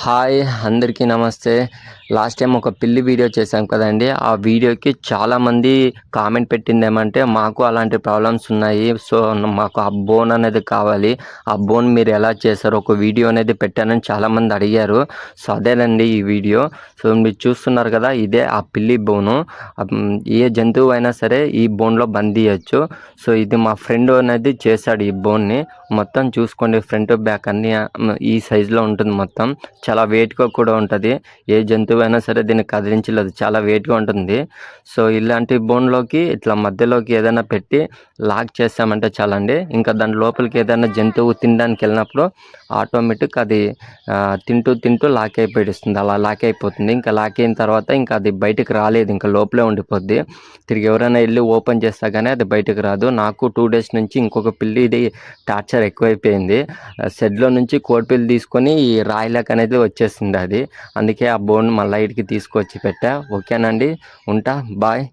Hi అందరికీ నమస్తే. Last time ఒక పిల్లి వీడియో చేశాం కదండి. ఆ వీడియోకి చాలామంది కామెంట్ పెట్టిందేమంటే, మాకు అలాంటి ప్రాబ్లమ్స్ ఉన్నాయి, సో మాకు ఆ బోన్ అనేది కావాలి, ఆ బోన్ మీరు ఎలా చేశారో ఒక వీడియో అనేది పెట్టానని చాలామంది అడిగారు. సో అదేనండి ఈ వీడియో. సో మీరు చూస్తున్నారు కదా, ఇదే ఆ పిల్లి బోను. ఏ జంతువు అయినా సరే ఈ బోన్లో బంధించవచ్చు. సో ఇది మా ఫ్రెండ్ అనేది చేశాడు ఈ బోన్ని. మొత్తం చూసుకోండి, ఫ్రంట్ బ్యాక్ అన్నీ ఈ సైజులో ఉంటుంది. మొత్తం చాలా వెయిట్గా కూడా ఉంటుంది. ఏ జంతువు అయినా సరే దీన్ని కదిలించలేదు, చాలా వెయిట్గా ఉంటుంది. సో ఇలాంటి బోన్లోకి ఇట్లా మధ్యలోకి ఏదైనా పెట్టి లాక్ చేస్తామంటే చాలండి, ఇంకా దాని లోపలికి ఏదైనా జంతువు తినడానికి వెళ్ళినప్పుడు ఆటోమేటిక్ అది తింటూ తింటూ లాక్ అయిపోయిస్తుంది. అలా లాక్ అయిపోతుంది. ఇంకా లాక్ అయిన తర్వాత ఇంకా అది బయటకు రాలేదు, ఇంకా లోపలే ఉండిపోద్ది. తిరిగి ఎవరైనా వెళ్ళి ఓపెన్ చేస్తా కానీ అది బయటకు రాదు. నాకు 2 days నుంచి ఇంకొక పిల్లి ఇది టార్చర్ ఎక్కువైపోయింది. షెడ్లో నుంచి కోడిపిల్లి తీసుకొని ఈ రాయిలాక్ అనేది వచ్చేసింది అది. అందుకే ఆ బోన్ మళ్ళీ ఇటుకి తీసుకొచ్చి పెట్టా. ఓకేనండి, ఉంటా, బాయ్.